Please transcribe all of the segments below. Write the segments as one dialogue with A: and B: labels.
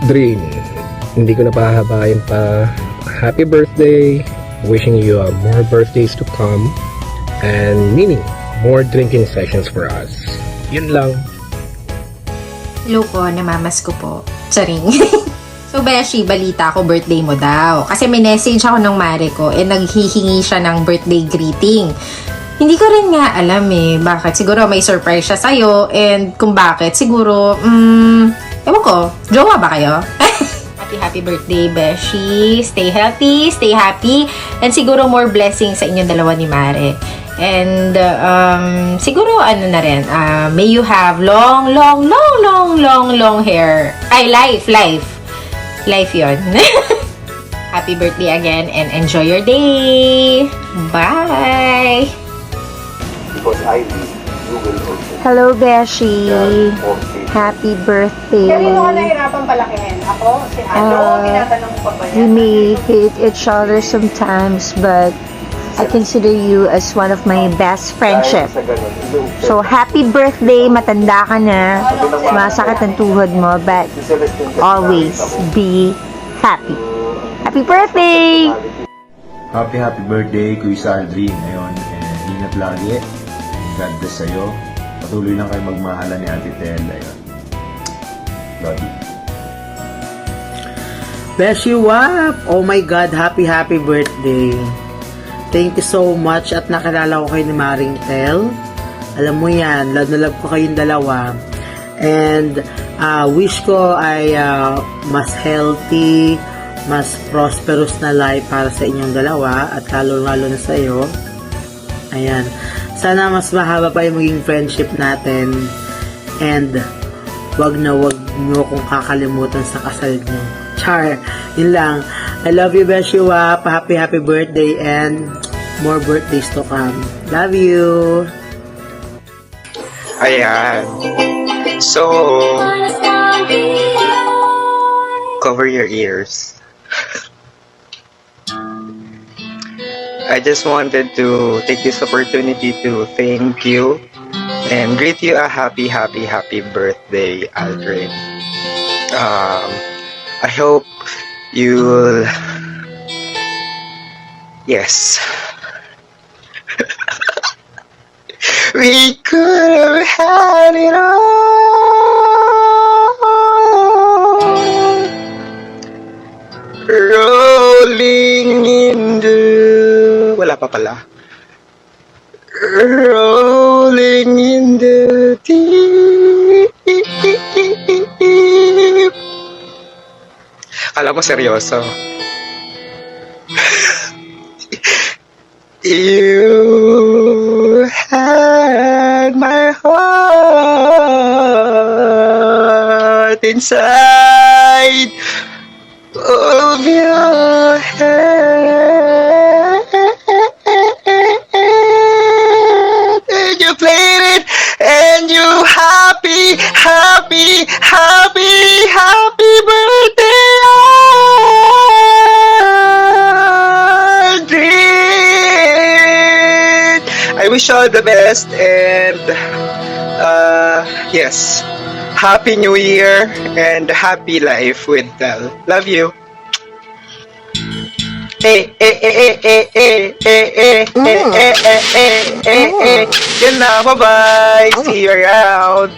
A: Dream, hindi ko na pahahabain pa. Happy birthday. Wishing you more birthdays to come. And meaning, more drinking sessions for us. Yun lang.
B: Hello po, namamas ko po. Charing. So, Beshi, balita ko, birthday mo daw. Kasi may message ako ng mare ko, naghihingi siya ng birthday greeting. Hindi ko rin nga alam bakit. Siguro may surprise siya sa'yo, and kung bakit, siguro, ewan ko, jowa ba kayo? Happy birthday, Beshi. Stay healthy, stay happy, and siguro more blessings sa inyong dalawa ni Mare. And siguro ano na rin, may you have long hair. Ay, life yon. Happy birthday again and enjoy your day. Bye.
C: Because I live, you will also.
D: Hello, Beshi. Happy birthday.
E: Kanino ka nahirapang palakihin? Ako? Si Ado? Tinatanong ko pa ba yan?
D: We may hate each other sometimes, but I consider you as one of my best friendship. So, happy birthday. Matanda ka na. Sumasakit ang tuhod mo, but always be happy. Happy birthday!
C: Happy birthday, Kuya Aldrin. Ngayon, ingat lagi. God bless sa'yo. Patuloy lang kayo magmahalan ni Ate Tel. Ayun. Love you.
F: Beshi Wap! Oh my God, happy birthday! Thank you so much at nakilala ko kayo ni Maring Tel. Alam mo yan, love na love ko kayong dalawa. And wish ko ay mas healthy, mas prosperous na life para sa inyong dalawa at lalo na sa iyo. Ayan. Sana mas mahaba pa yung maging friendship natin. And wag nyo kung kakalimutan sa kasal nyo. Char, yun lang. I love you, Beshi Wap. Happy birthday and more birthdays to come. Love you.
G: Ayan. So, cover your ears. I just wanted to take this opportunity to thank you and greet you a happy birthday, Aldrin. I hope you'll... Yes. We could have had it all. Rolling in the... Wala pa pala. Rolling in the deep. Alam mo, seryoso. You had my heart inside of your hand, and you played it, and you happy birthday, Aldrin. I wish you all the best, and yes, Happy New Year and happy life with Tel. Love you. Yun na, bye-bye. See you around.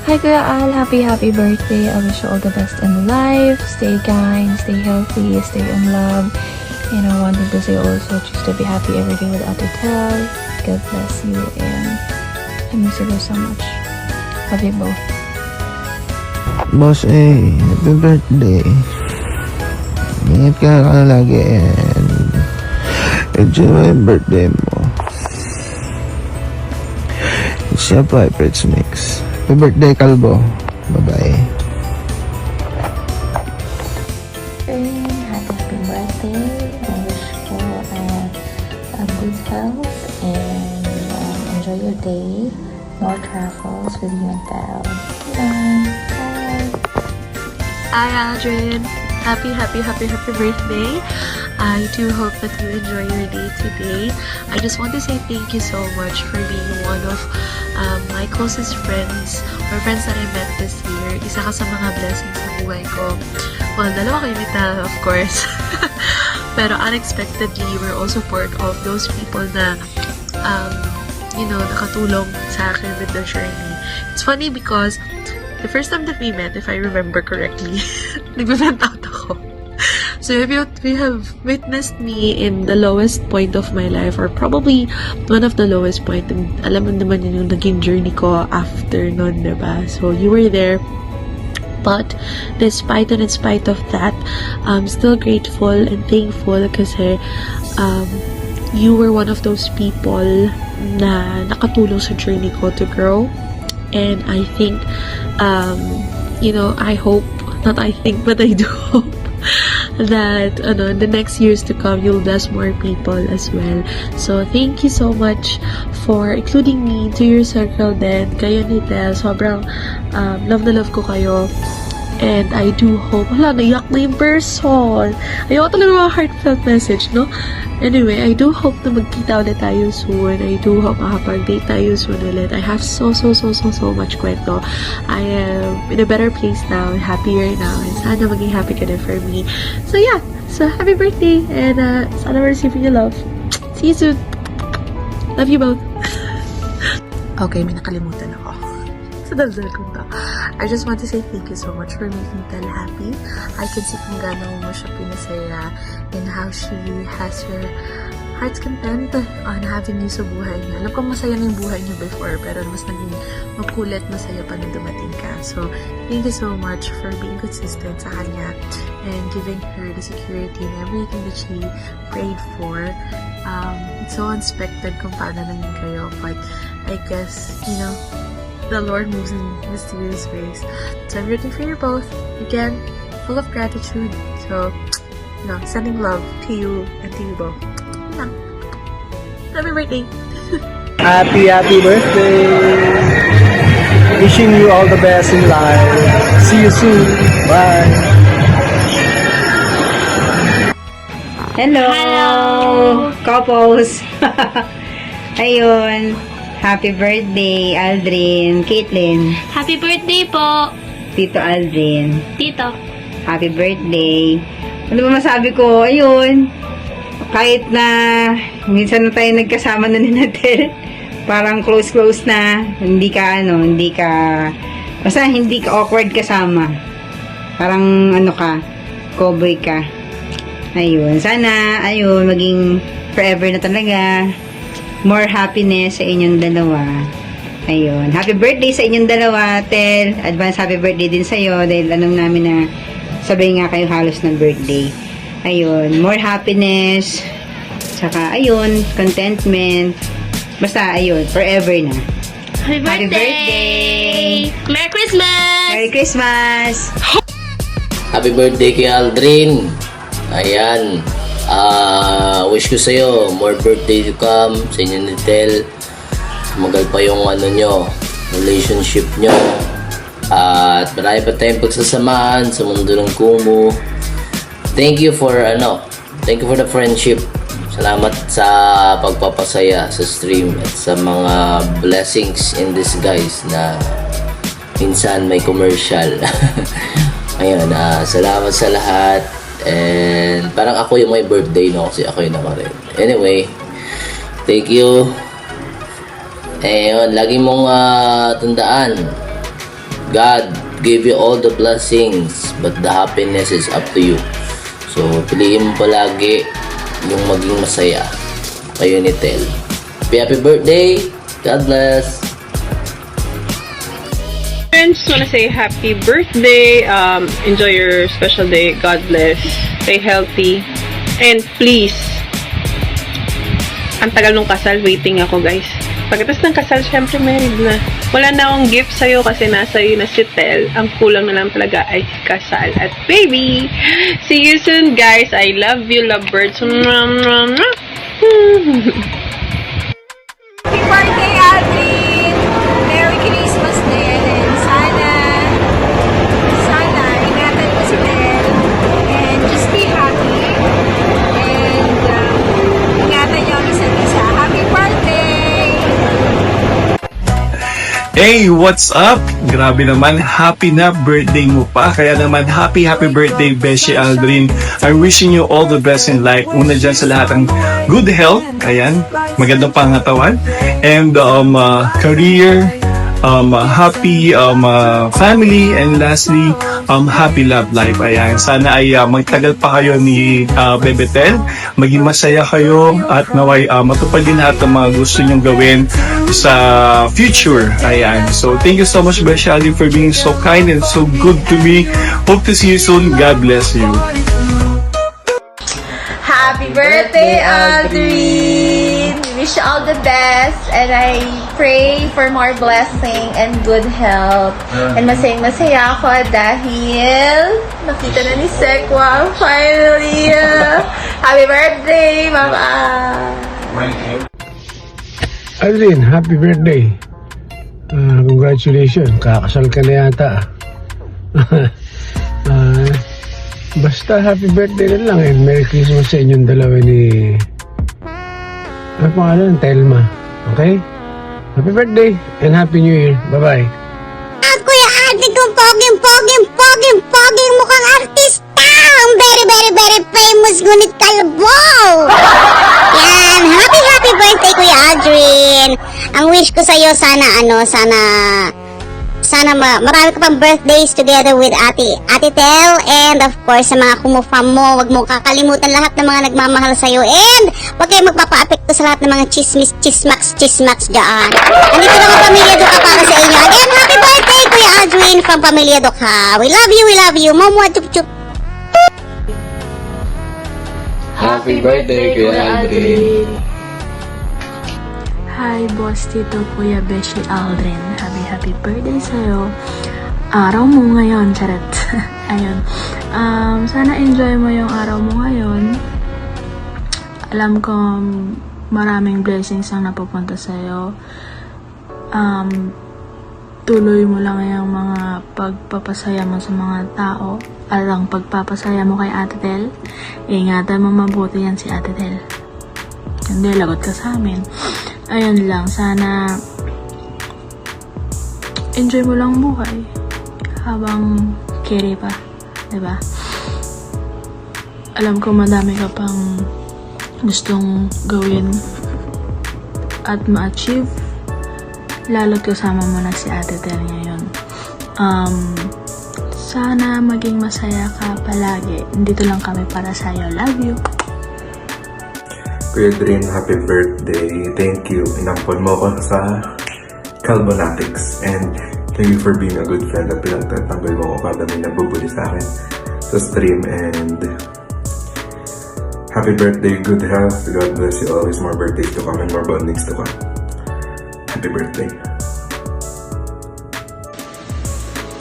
H: Hi Kuya Al, happy birthday. I wish you all the best in life. Stay kind, stay healthy, stay in love. And I wanted to say also just to be happy every day with Ate Tel. God bless you and I miss you so much. Love you both.
I: Boss happy birthday. Ingat ka lagi and enjoy my birthday mo. It's your Pirates Mix. Happy birthday, Kalbo. Bye-bye.
H: Happy birthday. I wish for a good health and enjoy your day. More travels with you and Tel. Bye.
J: Hi Aldrin,
H: Happy birthday. I do hope that you enjoy your day today. I just want to say thank you so much for being one of my closest friends or friends that I met this year. Isa ka sa mga blessings sa buhay ko. Well, dalawa kayo nita, of course. Pero unexpectedly, we're also part of those people na nakatulong sa akin with the journey. It's funny because the first time that we met, if I remember correctly, nag-vent out ako. So if you have witnessed me in the lowest point of my life, or probably one of the lowest point, and alam mo naman yun yung naging journey ko after nun, diba? So you were there. But despite and in spite of that, I'm still grateful and thankful kasi you were one of those people na nakatulong sa journey ko to grow. And I think, I hope, not I think, but I do hope that in the next years to come, you'll bless more people as well. So, thank you so much for including me to your circle din. Kayo ni Tel, sobrang love na love ko kayo. And I do hope, naiyak na yung person. Ayoko talaga mga heartfelt message, no? Anyway, I do hope na magkita ulit tayo soon. I do hope makapag-date tayo soon ulit. I have so much kwento. I am in a better place now, happier now, and sana maging happy ka din for me. So yeah, so happy birthday, and sana we're receiving your love. See you soon. Love you both. Okay, may nakalimutan ako. Sa daldal ko to. I just want to say thank you so much for making Tel happy. I can see kung gano'n mo siya pinasaya and how she has her heart's content on having you sa buhay niya. Alam ko masaya na yung buhay niya before, pero mas naging makulit, masaya pa nung dumating ka. So, thank you so much for being consistent sa kanya and giving her the security and everything that she prayed for. It's so unexpected kung paano naging kayo, but I guess, the Lord moves in mysterious ways. So I'm rooting for you both. Again, full of gratitude. So, sending love to you and to you both. Happy birthday!
I: Happy birthday! Wishing you all the best in life. See you soon. Bye.
J: Hello! Couples! Ayun. Happy birthday, Aldrin. Caitlin.
H: Happy birthday po!
J: Tito Aldrin.
H: Tito.
J: Happy birthday. Ano ba masabi ko? Ayun. Kahit na minsan na tayo nagkasama na ni Natel, parang close na. Hindi ka basta hindi ka awkward kasama. Parang cowboy ka. Ayun. Sana, maging forever na talaga. More happiness sa inyong dalawa. Ayun. Happy birthday sa inyong dalawa, Tel. Advance happy birthday din sa'yo dahil alam namin na sabay nga kayo halos ng birthday. Ayun. More happiness. Saka, contentment. Basta, forever na.
H: Happy birthday! Merry Christmas!
J: Merry Christmas!
K: Happy birthday kay Aldrin. Ayan. Wish ko sa'yo more birthday to come sa inyo ni Tel. Magal pa yung relationship nyo. At marami pa tayong pagsasamahan sa mundo ng Kumu. Thank you for the friendship. Salamat sa pagpapasaya sa stream at sa mga blessings in disguise na minsan may commercial. Ayun, salamat sa lahat. And parang ako yung may birthday, kasi ako yung naman rin. Anyway, thank you. Ayun, lagi mong tandaan, God gave you all the blessings, but the happiness is up to you. So, piliin mo palagi yung maging masaya. Kayo ni Tel. Happy birthday! God bless!
L: Friends, want to say happy birthday. Enjoy your special day. God bless. Stay healthy. And please, ang tagal nung kasal, waiting ako, guys. Pagkatapos ng kasal, syempre married na. Wala na akong gift sa'yo kasi nasa iyo na si Tel. Ang kulang na lang talaga ay kasal at baby. See you soon, guys. I love you, lovebirds.
E: Happy birthday, Aldrin! Merry Christmas din. And sana ingatan mo si Tel.
M: Hey, what's up? Grabe naman, happy na birthday mo pa. Kaya naman, happy birthday, Beshi Aldrin. I'm wishing you all the best in life. Una dyan sa lahat ng good health. Ayan, magandang pangatawan. And career, happy family, and lastly, happy love life. Ayan, sana ay magtagal pa kayo ni Bebetel. Maging masaya kayo at naway matupad din lahat ng mga gusto nyong gawin sa future. Ayan. So, thank you so much, Beshali, for being so kind and so good to me. Hope to see you soon. God bless you.
N: Happy birthday, Aldrin! Wish you all the best, and I pray for more blessing and good health. And masayang-masaya ako dahil nakita na ni Sekwa finally. Happy birthday, Mama!
O: Aldrin, happy birthday. Congratulations, kakasal ka na yata. Basta happy birthday na lang and Merry Christmas sa inyong dalawa ni... Ano pangalan? Telma. Okay? Happy birthday and Happy New Year. Bye-bye.
P: Kuya Ate kong poging mukhang artista. Ang very famous ngunit kalbo. Yan. Happy birthday, Kuya Aldrin. Ang wish ko sa'yo, sana marami ka pang birthdays together with Ate Tel, and of course sa mga kumufam mo, wag mo kakalimutan lahat ng mga nagmamahal sa'yo, and wag kayo magpapa-apekto sa lahat ng mga chismax dyan. Andito lang ang Pamilya Duka para sa inyo. Again, happy birthday, Kuya Aldrin from Pamilya Duka. We love you. Momo, chup.
K: Happy birthday, Kuya Aldrin.
H: Hi, Boss Tito, Kuya Beshi Aldrin. Happy birthday sa'yo. Araw mo ngayon, charet. Ayun. Sana enjoy mo yung araw mo ngayon. Alam ko maraming blessings ang napupunta sa'yo. Tuloy mo lang yung mga pagpapasaya mo sa mga tao. At ang pagpapasaya mo kay Ate Tel, ingatan mo mabuti yan si Ate Tel. Hindi, lagot ka sa amin. Ayun lang, sana enjoy mo lang buhay habang carry pa, diba? Alam ko madami ka pang gustong gawin at ma-achieve, lalo't kasama mo na si Ate Tel ngayon. Sana maging masaya ka palagi. Dito lang kami para sa'yo. Love you!
Q: Kuya Drin, happy birthday. Thank you. Inampon mo ako sa Calbonatics. And thank you for being a good friend at pinagtatanggal mo ako kada may nabubuli sa akin sa stream. And happy birthday, good health. God bless you always. More birthdays to come and more bondings to come. Happy birthday.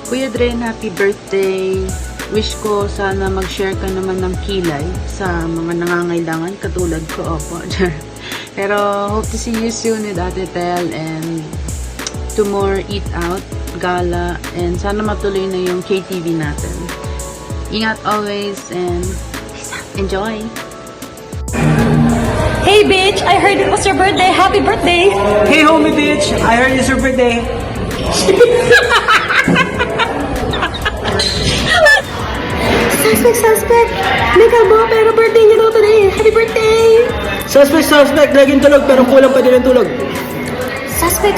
R: Kuya Drin, happy birthday. Wish ko sana mag-share ka naman ng kilay sa mga nangangailangan katulad ko. Opo. Pero hope to see you soon with Ate Tel and to more eat out, gala, and sana matuloy na yung KTV natin. Ingat always and enjoy!
S: Hey bitch, I heard it was your birthday. Happy birthday!
F: Hey homie bitch, I heard it's your birthday.
S: Suspect! May kalbo pero birthday niya daw today. Happy birthday!
F: Suspect, laging tulog pero kulang pa din ang tulog.
S: Suspect!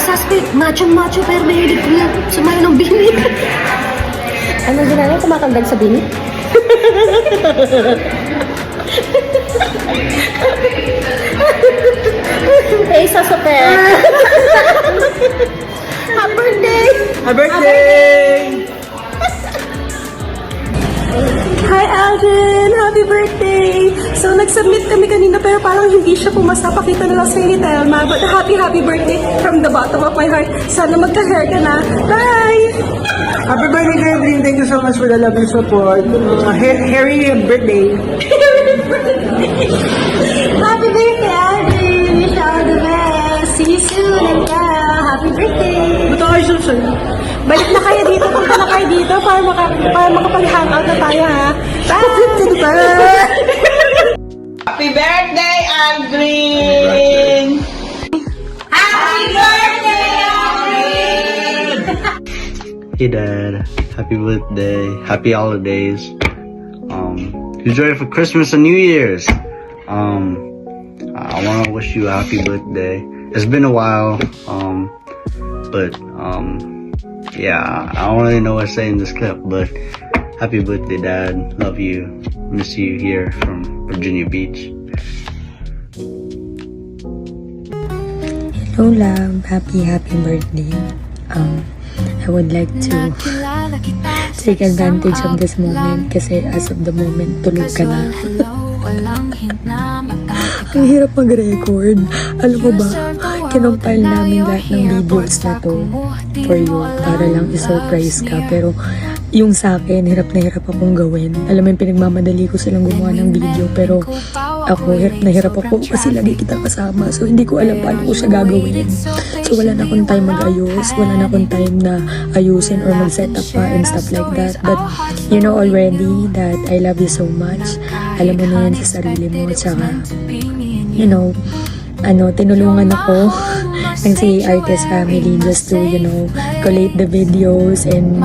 S: Macho pero mahilig niya. Sumayo ng binit. Ano ginagawa? Kumakandag sa binit? Hey, suspect! Happy birthday!
F: Happy birthday!
S: Hi Alden! Happy birthday! So, nag-submit kami kanina pero parang hindi siya pumasa. Pakita na lang sa'yo ni Telma. But happy birthday from the bottom of my heart. Sana magka-hair ka na. Bye!
F: Happy birthday, Kuya Drin. Thank you so much for the love and support. Harry birthday.
S: Happy birthday, Alden! Wish you all the best. See you soon and happy birthday!
F: Ba't ako susun?
S: Balik na kayo dito. Punta na kayo dito para makapag-hangout na tayo, ha? Bye!
J: Happy birthday, Aldrin!
E: Happy birthday, Aldrin!
T: Hey Dad, happy birthday, happy holidays. Enjoy for Christmas and New Year's. I want to wish you a happy birthday. It's been a while, but yeah, I don't really know what to say in this clip, but happy birthday, Dad. Love you. Miss you here from Virginia Beach.
U: Hello, love. Happy birthday. I would like to take advantage of this moment kasi as of the moment, tulog ka na. Ang hirap mag-record. Alam mo ba, kinompile namin lahat ng videos na to for you para lang i-surprise ka. Pero yung sa akin, hirap na hirap akong gawin. Alam mo, pinagmamadali ko silang gumawa ng video pero ako, hirap na hirap ako kasi lagi kita kasama. So, hindi ko alam paano ko siya gagawin. So, wala na akong time mag-ayos. Wala na akong time na ayusin or mag-set up pa and stuff like that. But, you know already that I love you so much. Alam mo na yan sa sarili mo. Tsaka, you know, tinulungan ako ng si Artist Family just to, you know, collate the videos and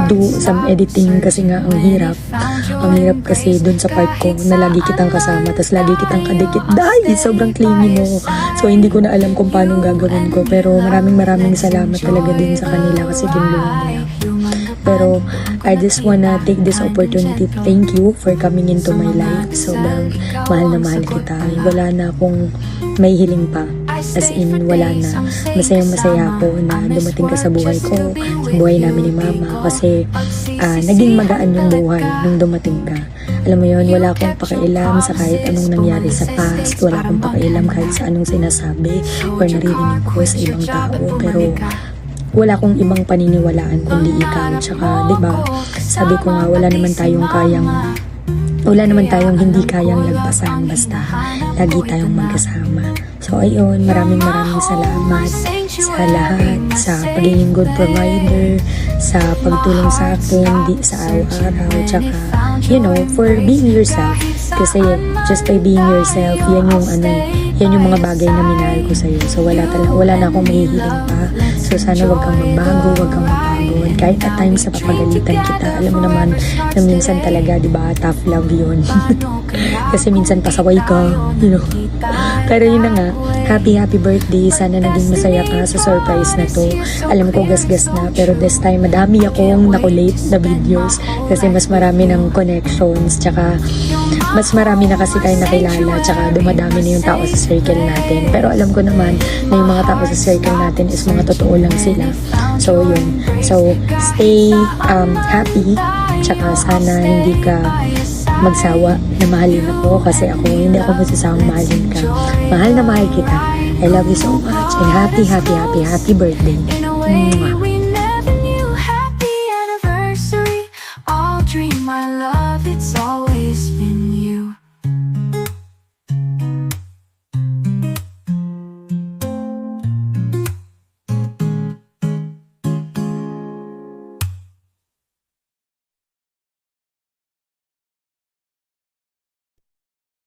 U: do some editing kasi nga ang hirap. Ang hirap kasi dun sa part ko na lagi kitang kasama tas lagi kitang kadikit. Dahil sobrang clingy mo. So, hindi ko na alam kung paano gagawin ko. Pero maraming salamat talaga din sa kanila kasi kinulungan nila. Pero I just wanna take this opportunity to thank you for coming into my life. Sobrang mahal na mahal kita. Wala na akong may hiling pa. As in, wala na. Masayang-masaya ako na dumating ka sa buhay ko, sa buhay namin ni Mama. Kasi naging magaan yung buhay nung dumating ka. Alam mo yun, wala akong pakialam sa kahit anong nangyari sa past. Wala akong pakialam kahit sa anong sinasabi or naririnig ko sa ibang tao. Pero wala akong ibang paniniwalaan kundi ikaw. Tsaka, diba, sabi ko nga, wala naman tayong hindi kayang lagpasan basta lagi tayong magkasama. So, ayun, maraming salamat sa lahat, sa pagiging good provider, sa pagtulong sa akin sa araw-araw, tsaka, you know, for being yourself. Kasi, just by being yourself, yan yung mga bagay na minahal ko sa'yo. So, wala na akong mahihiling pa. So, sana wag kang magbago, wag kang magpagod. Kahit at times sa papagalitan kita, alam mo naman na minsan talaga, di ba, tough love yun. Kasi minsan pasaway ka, you know. Pero yun na nga, happy birthday. Sana naging masaya ka sa surprise na to. Alam ko gasgas na, pero this time madami akong nakulate na videos kasi mas marami ng connections, tsaka mas marami na kasi tayo nakilala, tsaka dumadami na yung tao sa circle natin. Pero alam ko naman na yung mga tao sa circle natin is mga totoo lang sila. So yun. So stay happy, tsaka sana hindi ka magsawa na mahalin ako kasi hindi ako magsasawang mahalin ka. Mahal na mahal kita. I love you so much and happy birthday. Mwah.